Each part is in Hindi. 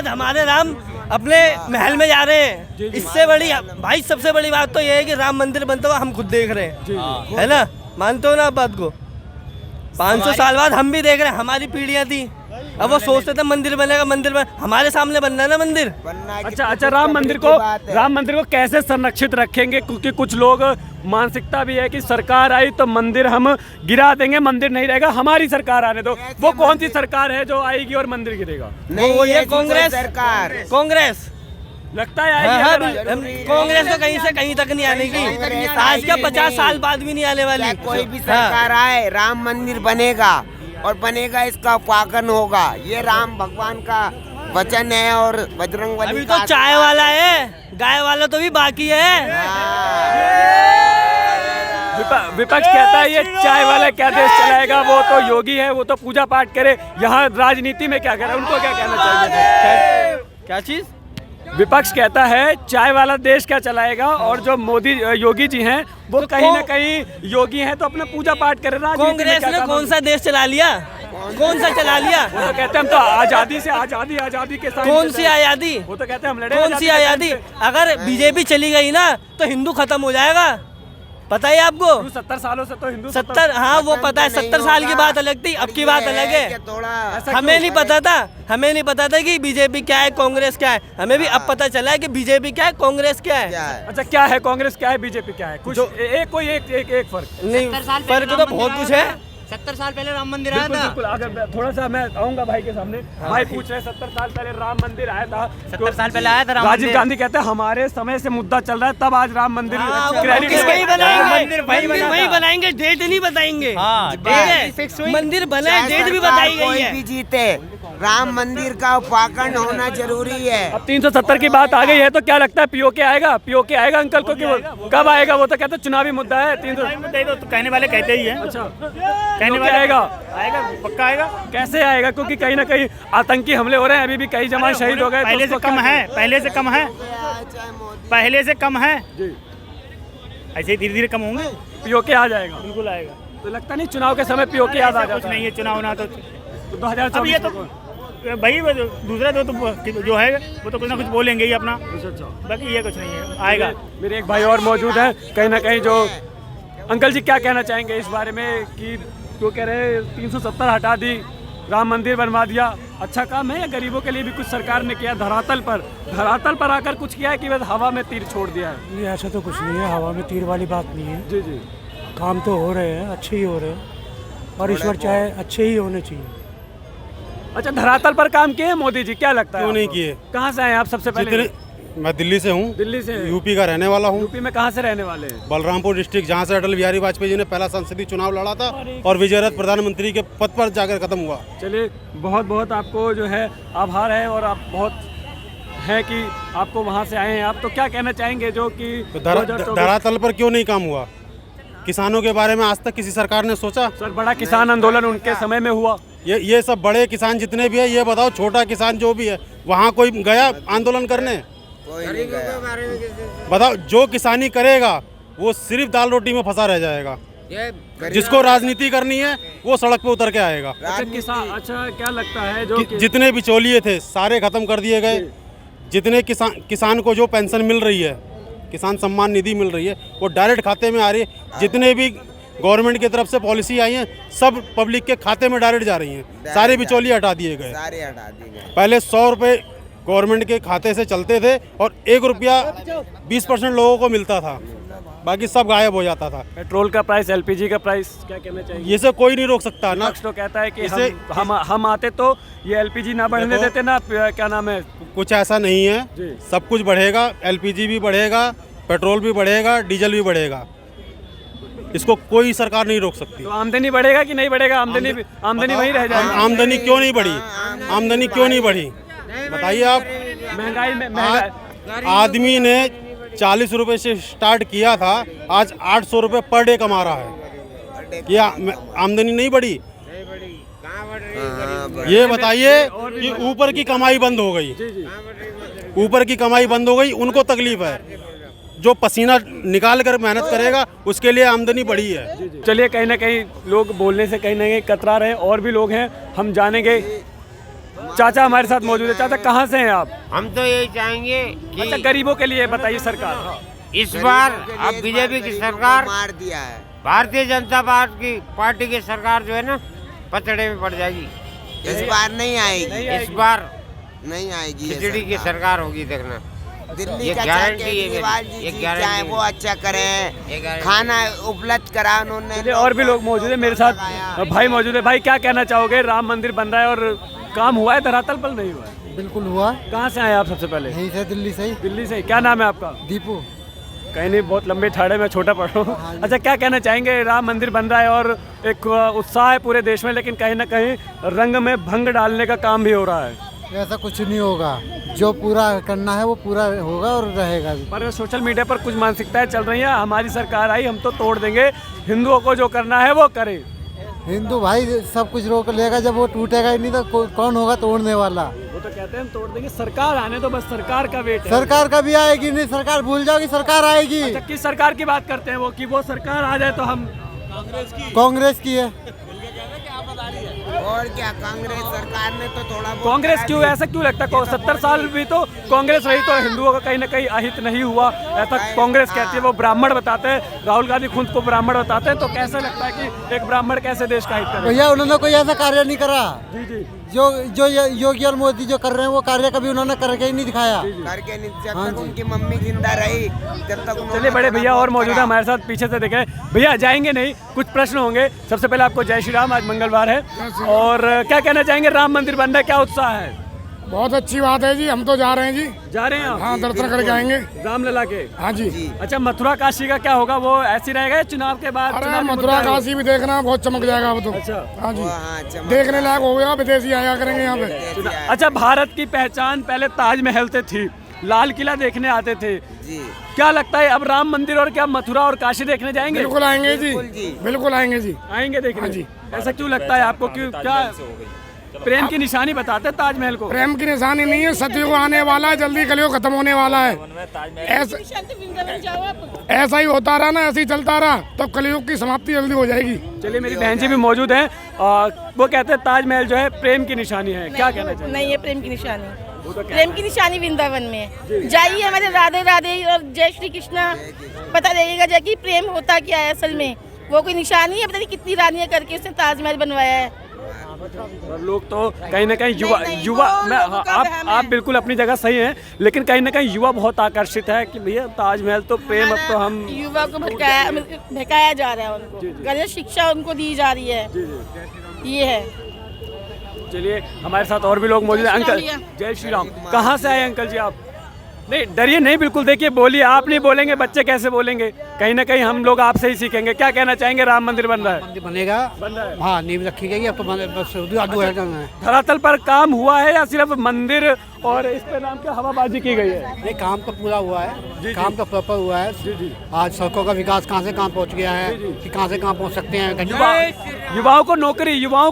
बाद हमारे राम अपने महल में जा रहे हैं। इससे बड़ी भाई सबसे बड़ी बात तो ये है कि राम मंदिर बनता हुआ हम खुद देख रहे हैं, है ना? मानते हो ना आप बात को? 500 साल बाद हम भी देख रहे हैं, हमारी पीढ़ियां थी। अब वो सोचते थे मंदिर बनेगा, मंदिर हमारे सामने बनना है ना मंदिर। अच्छा, राम मंदिर को कैसे संरक्षित रखेंगे? क्योंकि कुछ लोग मानसिकता भी है कि सरकार आई तो मंदिर हम गिरा देंगे, मंदिर नहीं रहेगा, हमारी सरकार आने दो। वो कौन सी सरकार है जो आएगी और मंदिर गिरेगा? वो ये कांग्रेस सरकार, कांग्रेस लगता है कांग्रेस तो कहीं से कहीं तक नहीं आने की। आज क्या 50 साल बाद भी नहीं आने वाली। कोई भी सरकार आए, राम मंदिर बनेगा और बनेगा, इसका उद्घाटन होगा। ये राम भगवान का वचन है और बजरंगबली अभी तो चाय वाला है, गाय वाला तो भी बाकी है। विपक्ष कहता है ये चाय वाला क्या देश चलाएगा, वो तो योगी है, वो तो पूजा पाठ करे। यहाँ राजनीति में क्या करे, उनको क्या कहना चाहिए? क्या चीज? विपक्ष कहता है चाय वाला देश क्या चलाएगा, और जो मोदी योगी जी हैं वो कहीं ना कहीं योगी हैं तो अपना पूजा पाठ करे। कांग्रेस ने कौन सा देश चला लिया? कौन सा चला लिया? वो तो कहते हैं हम तो आजादी से आजादी के साथ। कौन सी आजादी? वो तो कहते हैं हम लड़े। कौन सी आजादी? अगर बीजेपी चली गई ना तो हिंदू खत्म हो जाएगा, पता है आपको? 70 सालों से तो हिंदू 70, हाँ वो पता है। 70 साल की बात अलग थी, अब की बात अलग है। हमें नहीं पता था कि बीजेपी क्या है, कांग्रेस क्या है। हमें भी अब पता चला है कि बीजेपी क्या है, कांग्रेस क्या है। अच्छा, क्या है कांग्रेस, क्या है बीजेपी, क्या है? कुछ एक फर्क नहीं, फर्क तो बहुत कुछ है। 70 साल पहले राम मंदिर आया था। बिल्कुल, अगर थोड़ा सा मैं आऊंगा भाई के सामने। भाई पूछ रहे 70 साल पहले राम मंदिर आया था। 70 साल पहले आया था राम राजीव गांधी कहते हैं हमारे समय से मुद्दा चल रहा है, तब आज राम मंदिर वही बनाएंगे, डेट नहीं बताएंगे। मंदिर बना है, डेट भी बताई गई है। कोई भी जीते, राम मंदिर का उद्घाटन होना जरूरी है। अब 370 की बात आ गई है तो क्या लगता है पीओके आएगा? पीओके आएगा अंकल को? कब आएगा? वो तो कहते हैं चुनावी मुद्दा है। 300 तो कहने वाले कहते ही है। अच्छा, कहने वाले आएगा पक्का आएगा। कैसे आएगा? क्योंकि कहीं ना कहीं आतंकी हमले हो रहे हैं, अभी भी कई जवान शहीद हो गए। पहले से कम है, पहले से कम है। ऐसे धीरे धीरे कम होंगे। पीओके आ जाएगा, बिल्कुल आएगा। तो लगता नहीं चुनाव के समय पीओके याद आ कुछ नहीं है, चुनाव ना तो 2024 तो भाई दूसरा जो है वो तो कुछ ना कुछ बोलेंगे ही अपना। बाकी ये कुछ नहीं है, आएगा। मेरे एक भाई और मौजूद हैं, कहीं ना कहीं जो अंकल जी क्या कहना चाहेंगे इस बारे में कि जो कह रहे 370 हटा दी, राम मंदिर बनवा दिया, अच्छा काम है या गरीबों के लिए भी कुछ सरकार ने किया? धरातल पर आकर कुछ किया है कि बस हवा में तीर छोड़ दिया है? नहीं, ऐसा तो कुछ नहीं है, हवा में तीर वाली बात नहीं है। जी जी, काम तो हो रहे हैं, अच्छे ही हो रहे हैं, और ईश्वर चाहे अच्छे ही होने चाहिए। अच्छा, धरातल पर काम किए मोदी जी, क्या लगता है? क्यों नहीं किए? कहाँ से आए आप? सबसे पहले मैं दिल्ली से हूँ। दिल्ली से? यूपी का रहने वाला हूँ। यूपी में कहाँ से रहने वाले हैं? बलरामपुर डिस्ट्रिक्ट, जहाँ से अटल बिहारी वाजपेयी जी ने पहला संसदीय चुनाव लड़ा था और विजयरथ प्रधानमंत्री के पद पर जाकर खत्म हुआ। चलिए, बहुत बहुत आपको जो है आभार है, और आप बहुत है कि आपको वहाँ से आए हैं आप। तो क्या कहना चाहेंगे जो कि धरातल पर क्यों नहीं काम हुआ? किसानों के बारे में आज तक किसी सरकार ने सोचा? सर, बड़ा किसान आंदोलन उनके समय में हुआ। ये सब बड़े किसान जितने भी है, ये बताओ छोटा किसान जो भी है वहाँ कोई गया आंदोलन करने? बताओ, जो किसानी करेगा वो सिर्फ दाल रोटी में फंसा रह जाएगा। जिसको राजनीति करनी है वो सड़क पे उतर के आएगा। अच्छा, क्या लगता है जो जितने बिचौलिए थे सारे खत्म कर दिए गए। जितने किसान को जो पेंशन मिल रही है, किसान सम्मान निधि मिल रही है, वो डायरेक्ट खाते में आ रही है। जितने भी गवर्नमेंट की तरफ से पॉलिसी आई है सब पब्लिक के खाते में डायरेक्ट जा रही हैं। सारे बिचौलिए हटा दिए गए। पहले 100 रुपये गवर्नमेंट के खाते से चलते थे और 1 रुपया 20% लोगों को मिलता था, बाकी सब गायब हो जाता था। पेट्रोल का प्राइस, एलपीजी का प्राइस, क्या कहना चाहिए? ये से कोई नहीं रोक सकता ना। तो कहता है कि हम आते तो ये एलपीजी ना बढ़ने देते ना, क्या नाम है? कुछ ऐसा नहीं है, सब कुछ बढ़ेगा। एलपीजी भी बढ़ेगा, पेट्रोल भी बढ़ेगा, डीजल भी बढ़ेगा। इसको कोई सरकार नहीं रोक सकती। तो आमदनी बढ़ेगा कि नहीं बढ़ेगा? आमदनी वही रह जाएगी। आमदनी क्यों नहीं बढ़ी? आमदनी क्यों नहीं बढ़ी बताइए आप? महंगाई में आदमी ने 40 रुपए से स्टार्ट किया था, आज 800 रुपए पर डे कमा रहा है। क्या आमदनी नहीं बढ़ी? ये बताइए कि ऊपर की कमाई बंद हो गई। ऊपर की कमाई बंद हो गई, उनको तकलीफ है। जो पसीना निकाल कर मेहनत करेगा उसके लिए आमदनी बढ़ी है। चलिए, कहीं ना कहीं लोग बोलने से कहीं ना कहीं कतरा रहे, और भी लोग हैं, हम जानेंगे। चाचा हमारे साथ मौजूद है। चाचा कहाँ से हैं आप? हम तो यही चाहेंगे अच्छा, कि गरीबों के लिए बताइए सरकार। इस बार अब बीजेपी की सरकार मार दिया है। भारतीय जनता पार्टी की सरकार जो है ना पचड़े में पड़ जाएगी। इस बार नहीं आएगी, इस बार नहीं आएगी ये खिचड़ी की सरकार। सरकार होगी, देखना। दिल्ली ये का गारंटी है केजरीवाल मेरी, जी ये जीत गारंटी जाए, है। वो अच्छा ये करें, गारंटी खाना उपलब्ध करा उन्होंने। चलिए, और भी लोग मौजूद है मेरे साथ। भाई मौजूद है। भाई क्या कहना चाहोगे? राम मंदिर बन रहा है और काम हुआ है धरातल पर नहीं हुआ है? बिल्कुल हुआ। कहाँ से आए आप सबसे पहले? यहीं से दिल्ली से ही। दिल्ली से। क्या नाम है आपका? दीपू। कहीं नहीं, बहुत लंबे ठाड़े में छोटा पढ़ रहा हूँ। अच्छा, क्या कहना चाहेंगे? राम मंदिर बन रहा है और एक उत्साह है पूरे देश में, लेकिन कहीं ना कहीं रंग में भंग डालने का काम भी हो रहा है। ऐसा कुछ नहीं होगा, जो पूरा करना है वो पूरा होगा और रहेगा भी। पर सोशल मीडिया पर कुछ मानसिकताएं चल रही हैं, हमारी सरकार आई हम तो तोड़ देंगे, हिंदुओं को जो करना है वो करे। हिंदू भाई सब कुछ रोक लेगा, जब वो टूटेगा ही नहीं तो कौन होगा तोड़ने वाला? वो तो कहते हैं हम तोड़ देंगे, सरकार आने तो बस सरकार का वेट है। सरकार कभी आएगी नहीं, सरकार भूल जाओगी, सरकार आएगी। अच्छा, किस सरकार की बात करते हैं वो, कि वो सरकार आ जाए तो हम? कांग्रेस की है। और क्या, कांग्रेस सरकार ने तो थोड़ा बहुत कांग्रेस करा क्यों? दिया। ऐसा क्यों लगता है? 70 साल भी तो कांग्रेस रही तो हिंदुओं का कहीं ना कहीं अहित नहीं हुआ, ऐसा कांग्रेस कहती है। वो ब्राह्मण बताते हैं, राहुल गांधी खुद को ब्राह्मण बताते हैं, तो कैसा लगता है कि एक ब्राह्मण कैसे देश का हित करे? भैया उन्होंने कोई ऐसा कार्य नहीं करा। जी जी। जो योगी और मोदी जो कर रहे हैं वो कार्य कभी उन्होंने करके ही नहीं दिखाया। करके नहीं, जब तक उनकी मम्मी जिंदा रही जब तक उन्होंने चलिए, बड़े थोड़ा भैया और बहुत मौजूद है करा। हमारे साथ, पीछे से देखें। भैया जाएंगे नहीं, कुछ प्रश्न होंगे। सबसे पहले आपको जय श्री राम, आज मंगलवार है, और क्या कहना चाहेंगे? राम मंदिर बन रहा है, क्या उत्साह है? बहुत अच्छी बात है जी, हम तो जा रहे हैं जी। जा रहे हैं आप? हाँ, दर्शन करके आएंगे। रामलला के। हाँ जी। अच्छा, मथुरा काशी का क्या होगा? वो ऐसी रहेगा या चुनाव के बाद? अरे चुनावी मथुरा मुद्दा है? काशी भी देखना, बहुत चमक जाएगा अब तो। अच्छा। हाँ जी, हाँ, चमक देखने लायक हो गया, विदेशी आया करेंगे यहाँ पे। अच्छा, भारत की पहचान पहले ताजमहल से थी, लाल किला देखने आते थे जी। क्या लगता है अब राम मंदिर और क्या मथुरा और काशी देखने जाएंगे? बिल्कुल आएंगे जी, जी। बिल्कुल आएंगे जी। आएंगे देखने। हाँ जी। ऐसा क्यों लगता है आपको? क्यों? क्या प्रेम की निशानी बताते हैं ताजमहल को? प्रेम की निशानी नहीं है, सतयुग आने वाला है, जल्दी कलयुग खत्म होने वाला है। ऐसा ही होता रहा ना, ऐसे ही चलता रहा तो कलयुग की समाप्ति जल्दी हो जाएगी। चलिए, मेरी बहन जी भी मौजूद हैं, वो कहते हैं ताजमहल जो है प्रेम की निशानी है, क्या कहना चाहिए? नहीं है प्रेम की निशानी, प्रेम की निशानी वृंदावन में है। जाइए हमारे राधे राधे और जय श्री कृष्णा, पता लगेगा जाके प्रेम होता क्या है असल में। वो कोई निशानी है, पता नहीं कितनी रानियां करके उसने ताजमहल बनवाया है। और लोग तो कहीं ना कहीं युवा नहीं, युवा वो मैं लोगों का वहम आप है। बिल्कुल अपनी जगह सही हैं, लेकिन कहीं ना कहीं युवा बहुत आकर्षित है कि भैया ताजमहल तो प्रेम, अब तो हम युवा को भटकाया जा रहा है, उनको गलत शिक्षा उनको दी जा रही है, ये है। चलिए, हमारे साथ और भी लोग मौजूद हैं। जय श्री अंकल राम जय श्री राम, कहाँ से आए अंकल जी आप? नहीं डरिए नहीं, बिल्कुल देखिए, बोलिए। आप नहीं बोलेंगे बच्चे कैसे बोलेंगे? कहीं ना कहीं हम लोग आपसे ही सीखेंगे। क्या कहना चाहेंगे? राम मंदिर बन रहा है, मंदिर बनेगा, बन रहा है, हाँ नींव रखी गई, अब तो बस करना है। धरातल पर काम हुआ है या सिर्फ मंदिर और इस पे नाम क्या हवाबाजी की गई है? नहीं, काम तो पूरा हुआ है, काम तो प्रॉपर हुआ है। आज सड़कों का विकास कहाँ से कहाँ पहुँच गया है, कि कहाँ से कहाँ पहुँच सकते हैं। युवाओं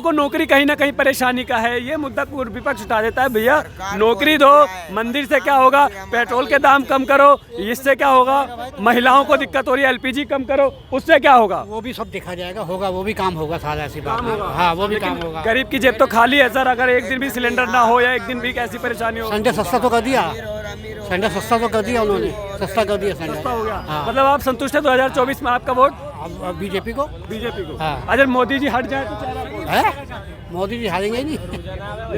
को नौकरी कहीं ना कहीं परेशानी का है, ये मुद्दा विपक्ष उठा देता है। भैया नौकरी दो, मंदिर से क्या होगा? पेट्रोल के दाम कम करो, इससे क्या होगा? महिलाओं को दिक्कत हो रही है, LPG कम करो, उससे क्या होगा? वो भी सब देखा जाएगा, होगा, वो भी काम होगा, सारा ऐसी बात है। हाँ, वो भी काम होगा। गरीब की जेब तो खाली है सर, अगर एक दिन भी सिलेंडर ना हो या एक दिन भी कैसी परेशानी हो। संडे सस्ता तो कर दिया, संडे सस्ता तो कर दिया उन्होंने, सस्ता कर दिया संडे। सस्ता हो गया। हाँ। मतलब आप संतुष्ट है 2024 में? आपका वोट अब बीजेपी को। बीजेपी को? हाँ। अगर मोदी जी हट जाए तो चेहरा है, मोदी जी हारेंगे ही नहीं,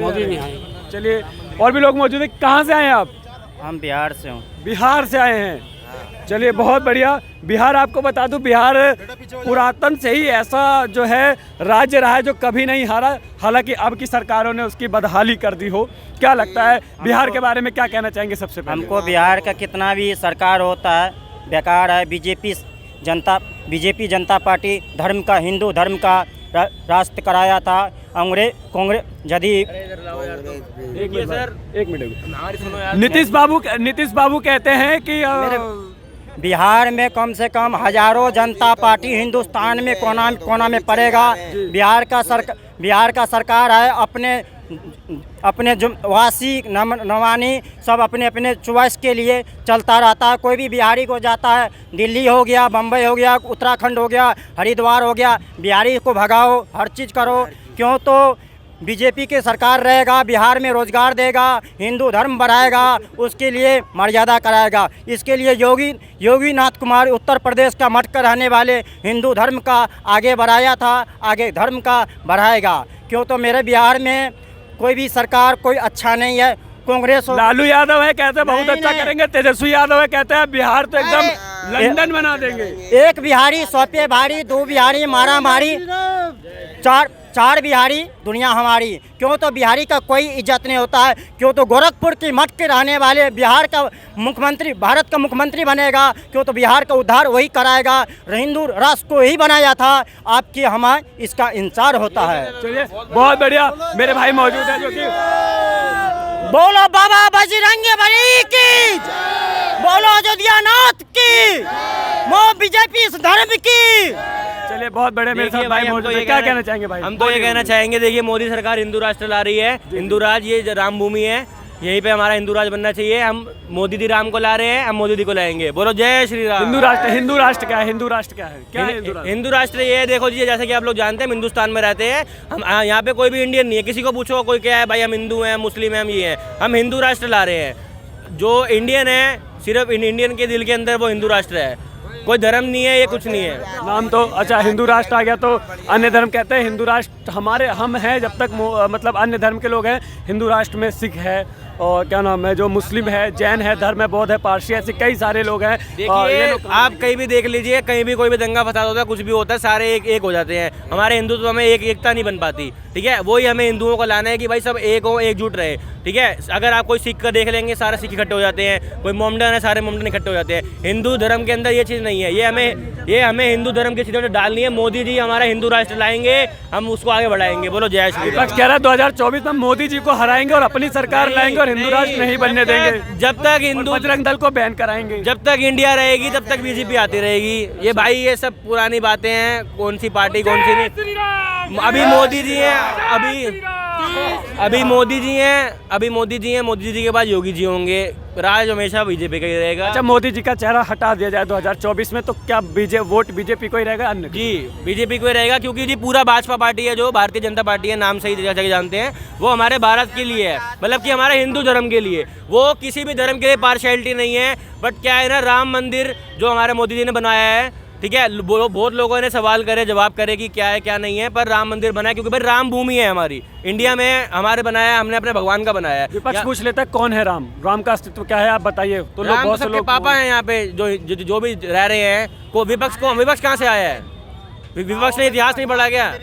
मोदी नहीं हारेंगे। चलिए, और भी लोग मौजूद है। कहाँ से आए हैं आप? हम बिहार से हूँ। बिहार से आए हैं, चलिए बहुत बढ़िया। बिहार आपको बता दूं, बिहार पुरातन से ही ऐसा जो है राज्य रहा है जो कभी नहीं हारा, हालांकि अब की सरकारों ने उसकी बदहाली कर दी हो। क्या लगता है बिहार के बारे में, क्या कहना चाहेंगे सबसे पहले? हमको बिहार का कितना भी सरकार होता है बेकार है। बीजेपी जनता पार्टी धर्म का, हिंदू धर्म का राष्ट्र कराया था। कांग्रेस यदि एक मिनट, नीतीश बाबू कहते हैं कि बिहार में कम से कम हजारों जनता पार्टी हिंदुस्तान में कोना में पड़ेगा। बिहार का सरकार है, अपने जो वासी नवानी सब अपने चॉइस के लिए चलता रहता है। कोई भी बिहारी को जाता है, दिल्ली हो गया, बम्बई हो गया, उत्तराखंड हो गया, हरिद्वार हो गया, बिहारी को भगाओ, हर चीज़ करो। क्यों? तो बीजेपी की सरकार रहेगा, बिहार में रोजगार देगा, हिंदू धर्म बढ़ाएगा, उसके लिए मर्यादा कराएगा। इसके लिए योगी नाथ कुमार उत्तर प्रदेश का मठ का रहने वाले हिंदू धर्म का आगे बढ़ाया था, आगे धर्म का बढ़ाएगा। क्यों तो मेरे बिहार में कोई भी सरकार कोई अच्छा नहीं है। कांग्रेस लालू यादव है कहते हैं बहुत अच्छा करेंगे, तेजस्वी यादव है कहते हैं बिहार तो एकदम लंदन बना देंगे। एक बिहारी सौ पे भारी, दो बिहारी मारा मारी, चार बिहारी दुनिया हमारी। क्यों तो बिहारी का कोई इज्जत नहीं होता है। क्यों तो गोरखपुर की मठ के रहने वाले बिहार का मुख्यमंत्री, भारत का मुख्यमंत्री बनेगा। क्यों तो बिहार का उद्धार वही कराएगा। हिंदू राष्ट्र को ही बनाया था, आपकी हमें इसका इंतजार होता है। चलिए बहुत बढ़िया, मेरे भाई मौजूद है जो कि बोलो बाबा बजरंगी बली की, बोलो अयोध्या नाथ की, मो बीजेपी इस धर्म की। चलिए बहुत बड़े मेरे साथ भाई मौजूद है, क्या कहना चाहेंगे भाई? हम तो ये कहना चाहेंगे, देखिए मोदी सरकार हिंदू राष्ट्र ला रही है, हिंदू राज, ये राम भूमि है, यहीं पे हमारा हिंदू राज बनना चाहिए। हम मोदी दी राम को ला रहे हैं, हम मोदी दी को लाएंगे। बोलो जय श्री राम। हिंदू राष्ट्र क्या है? हिंदू राष्ट्र क्या है? क्या है हिंदू राष्ट्र ये है, देखो जी, जैसे कि आप लोग जानते हैं हम हिंदुस्तान में रहते हैं, हम यहाँ पे कोई भी इंडियन नहीं है। किसी को पूछो कोई क्या है, भाई हम हिंदू हैं, मुस्लिम हैं, हम ये हैं। हम हिंदू राष्ट्र ला रहे हैं। जो इंडियन है, सिर्फ इंडियन के दिल के अंदर वो हिंदू राष्ट्र है, कोई धर्म नहीं है, ये कुछ नहीं है। नाम तो अच्छा हिंदू राष्ट्र आ गया तो अन्य धर्म कहते हैं। हिंदू राष्ट्र हमारे हम हैं जब तक मतलब अन्य धर्म के लोग हैं। हिंदू राष्ट्र में सिख है और क्या नाम है, जो मुस्लिम है, जैन है, धर्म है, बौद्ध है, पारसी, ऐसे कई सारे लोग हैं। देखिए आप कहीं भी देख लीजिए, कहीं भी कोई भी दंगा फसाद होता है, कुछ भी होता है, सारे एक हो जाते हैं। हमारे हिंदुत्व में एकता नहीं बन पाती, ठीक है। वही हमें हिंदुओं को लाना है कि भाई सब एक हो, एकजुट रहे, ठीक है। अगर आप कोई सिख का देख लेंगे, सारे सिख इकट्ठे हो जाते हैं। कोई मोमडन है, सारे मोमडन इकट्ठे हो जाते हैं। हिंदू धर्म के अंदर ये चीज़ नहीं है। ये हमें हिंदू धर्म की चीज़ों में डालनी है। मोदी जी हमारा हिंदू राष्ट्र लाएंगे, हम उसको आगे बढ़ाएंगे। बोलो जय श्री राम। कह रहा है 2024 में मोदी जी को हराएंगे और अपनी सरकार लाएंगे और हिंदू राष्ट्र नहीं बनने देंगे। जब तक हिंदू बजरंग दल को बैन कराएंगे, जब तक इंडिया रहेगी तब तक बीजेपी आती रहेगी। ये भाई ये सब पुरानी बातें हैं, कौन सी पार्टी कौन सी नहीं। अभी मोदी जी हैं, अभी मोदी जी हैं, मोदी जी के बाद योगी जी होंगे। राज हमेशा बीजेपी का ही रहेगा। अच्छा, मोदी जी का चेहरा हटा दिया जाए 2024 में तो क्या वोट बीजेपी को ही रहेगा? अन्य जी बीजेपी को ही रहेगा, क्योंकि जी पूरा भाजपा पार्टी है, जो भारतीय जनता पार्टी है, नाम से ही जैसा कि जानते हैं, वो हमारे भारत के लिए है, मतलब कि हमारे हिंदू धर्म के लिए। वो किसी भी धर्म के लिए पार्शियलिटी नहीं है। बट क्या है ना, राम मंदिर जो हमारे मोदी जी ने बनाया है, ठीक है, बहुत लोगों ने सवाल करे, जवाब करे कि क्या है क्या नहीं है, पर राम मंदिर बनाया क्योंकि भाई राम भूमि है हमारी, इंडिया में हमारे बनाया, हमने अपने भगवान का बनाया है। विपक्ष पूछ लेता है कौन है राम का अस्तित्व क्या है, आप बताइए। तो लोग बहुत से लोग पापा हैं यहाँ पे जो भी रह रहे हैं। विपक्ष कहाँ से आया है? विपक्ष ने इतिहास नहीं पढ़ा क्या?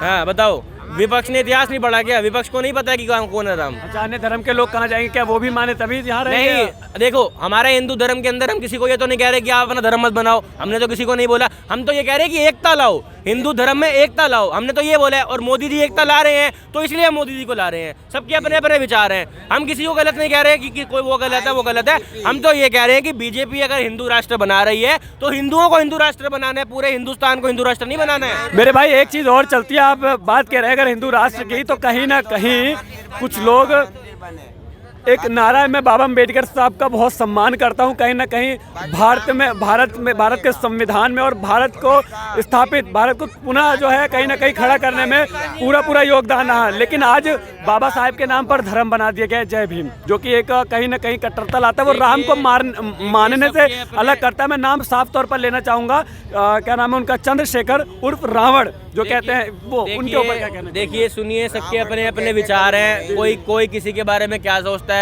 हाँ बताओ, विपक्ष ने इतिहास नहीं पढ़ा क्या? विपक्ष को नहीं पता कि कौन है राम? अच्छा, अन्य धर्म के लोग कहाँ जाएंगे? क्या वो भी माने तभी यहाँ रहेंगे? नहीं, देखो हमारे हिंदू धर्म के अंदर हम किसी को ये तो नहीं कह रहे कि आप अपना धर्म मत बनाओ, हमने तो किसी को नहीं बोला। हम तो ये कह रहे हैं कि एकता लाओ, हिंदू धर्म में एकता लाओ, हमने तो ये बोला है। और मोदी जी एकता ला रहे हैं, तो इसलिए हम मोदी जी को ला रहे हैं। सबके अपने अपने विचार हैं, हम किसी को गलत नहीं कह रहे कि कोई वो गलत है वो गलत है। हम तो ये कह रहे हैं कि बीजेपी अगर हिंदू राष्ट्र बना रही है तो हिंदुओं को हिंदू राष्ट्र बनाना है, पूरे हिंदुस्तान को हिंदू राष्ट्र नहीं बनाना है। मेरे भाई एक चीज और चलती है, आप बात कह रहे हैं अगर हिंदू राष्ट्र की, तो कहीं ना कहीं कुछ लोग एक नारा है, मैं बाबा अम्बेडकर साहब का बहुत सम्मान करता हूं। कहीं ना कहीं भारत के संविधान में और भारत को पुनः जो है कहीं ना कहीं खड़ा करने में पूरा योगदान रहा। लेकिन आज बाबा साहेब के नाम पर धर्म बना दिया गया है जय भीम, जो कि एक कहीं ना कहीं कट्टरता लाता है। वो राम को मानने से अलग करता है। मैं नाम साफ तौर पर लेना चाहूँगा, क्या नाम है उनका, चंद्रशेखर उर्फ रावण जो कहते हैं, वो उनके ऊपर क्या कहना? देखिए सुनिए, सबके अपने अपने विचार हैं। कोई किसी के बारे में क्या सोचता है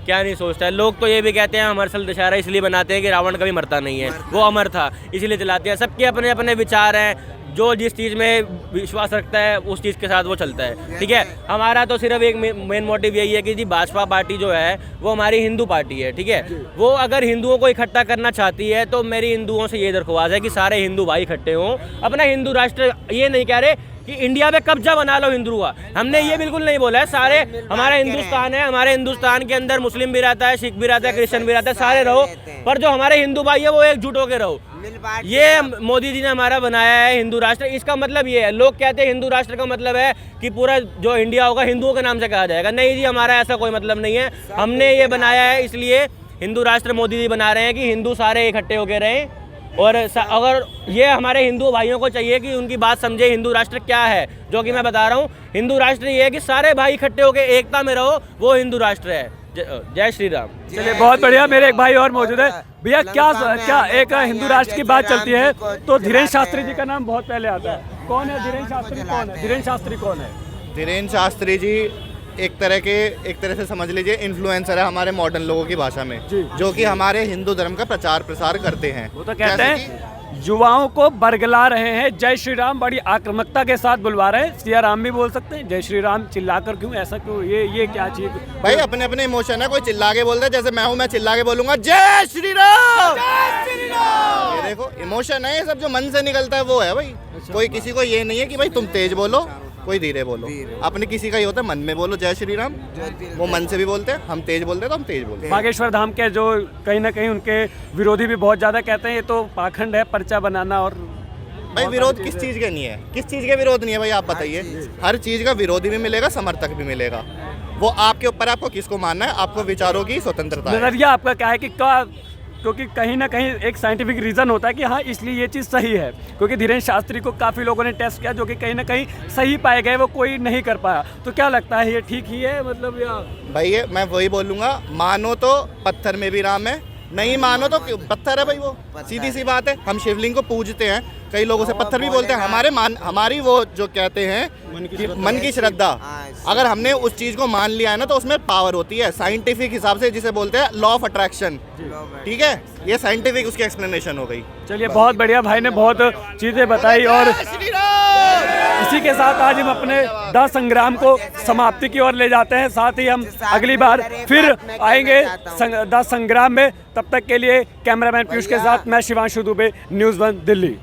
क्या नहीं सोचता है। लोग तो ये भी कहते हैं हम हर्षल दशहरा इसलिए बनाते हैं कि रावण कभी मरता नहीं है, वो अमर था इसलिए चलाते हैं। सबके अपने अपने विचार हैं, जो जिस चीज़ में विश्वास रखता है उस चीज़ के साथ वो चलता है, ठीक है। हमारा तो सिर्फ एक मेन मोटिव यही है कि जी भाजपा पार्टी जो है वो हमारी हिंदू पार्टी है, ठीक है। वो अगर हिंदुओं को इकट्ठा करना चाहती है तो मेरी हिंदुओं से ये दरख्वास्त है कि सारे हिंदू भाई इकट्ठे हों, अपना हिंदू राष्ट्र, ये नहीं कह रहे कि इंडिया में कब्जा बना लो हिंदुओं का, हमने ये बिल्कुल नहीं बोला है। सारे हमारा हिंदुस्तान है, हमारे हिंदुस्तान के अंदर मुस्लिम भी रहता है, सिख भी रहता है, क्रिश्चियन भी रहता है, सारे रहो, पर जो हमारे हिंदू भाई है वो एकजुट होकर रहो। ये मोदी जी ने हमारा बनाया है हिंदू राष्ट्र। इसका मतलब ये है, लोग कहते हैं हिंदू राष्ट्र का मतलब है कि पूरा जो इंडिया होगा हिंदुओं के नाम से कहा जाएगा। नहीं जी, हमारा ऐसा कोई मतलब नहीं है। हमने ये बनाया है इसलिए हिंदू राष्ट्र मोदी जी बना रहे हैं कि हिंदू सारे इकट्ठे होकर रहें, और अगर ये हमारे हिंदू भाइयों को चाहिए कि उनकी बात समझे, हिंदू राष्ट्र क्या है, जो कि मैं बता रहा हूँ। हिंदू राष्ट्र ये है कि सारे भाई इकट्ठे होकर एकता में रहो, वो हिंदू राष्ट्र है। जय श्री राम। चलिए बहुत बढ़िया। मेरे एक भाई और मौजूद है। भैया क्या एक हिंदू राष्ट्र की बात चलती है तो धीरेन्द्र शास्त्री जी का नाम बहुत पहले आता है। कौन है धीरेन्द्र शास्त्री? कौन है धीरेन्द्र शास्त्री? कौन है धीरेन्द्र शास्त्री जी? एक तरह से समझ लीजिए इन्फ्लुएंसर है हमारे मॉडर्न लोगों की भाषा में, जो कि हमारे हिंदू धर्म का प्रचार प्रसार करते हैं। वो तो कहते हैं युवाओं को बरगला रहे हैं, जय श्री राम बड़ी आक्रामकता के साथ बुलवा रहे हैं। सिया राम भी बोल सकते हैं, जय श्री राम चिल्लाकर क्यों, ऐसा क्यों? ये क्या चीज भाई? अपने अपने इमोशन है, कोई चिल्ला के बोलता है, जैसे मैं हूँ, मैं चिल्ला के बोलूंगा जय श्री राम, जय श्री राम। ये देखो इमोशन है, ये सब जो मन से निकलता है वो है भाई। कोई किसी को ये नहीं है कि भाई तुम तेज बोलो, कोई धीरे बोलो। अपने किसी का ही होता है मन में बोलो जय श्री राम, वो मन से भी बोलते हैं। हम तेज बोलते हैं तो हम तेज बोलते हैं। बागेश्वर धाम के जो कहीं ना कहीं उनके विरोधी भी बहुत ज्यादा कहते हैं ये तो पाखंड है, पर्चा बनाना। और भाई विरोध किस चीज के नहीं है? किस चीज के विरोध नहीं है भाई? आप बताइए। हर चीज का विरोधी भी मिलेगा, समर्थक भी मिलेगा। वो आपके ऊपर, आपको किसको मानना है, आपको विचारों की स्वतंत्रता है। नजरिया आपका क्या है कि क्योंकि कहीं ना कहीं एक साइंटिफिक रीज़न होता है कि हाँ इसलिए ये चीज़ सही है, क्योंकि धीरेन्द्र शास्त्री को काफ़ी लोगों ने टेस्ट किया जो कि कहीं ना कहीं सही पाए गए, वो कोई नहीं कर पाया। तो क्या लगता है ये ठीक ही है मतलब? या भाई ये मैं वही बोलूँगा, मानो तो पत्थर में भी राम है, नहीं मानो तो पत्थर है भाई। वो सीधी सी बात है। हम शिवलिंग को पूजते हैं, कई लोगों से पत्थर भी बोलते हैं। हमारी वो जो कहते हैं कि मन की श्रद्धा, अगर हमने उस चीज़ को मान लिया है ना तो उसमें पावर होती है। साइंटिफिक हिसाब से जिसे बोलते हैं लॉ ऑफ अट्रैक्शन, ठीक है? ये साइंटिफिक उसकी एक्सप्लेनेशन हो गई। चलिए बहुत बढ़िया, भाई ने बहुत चीज़ें बताई। और इसी के साथ आज हम अपने दाह संग्राम को समाप्ति की ओर ले जाते हैं। साथ ही हम अगली बार फिर आएंगे दाह संग्राम में। तब तक के लिए कैमरामैन पीयूष के साथ मैं शिवांशु दुबे, न्यूज़ 1 दिल्ली।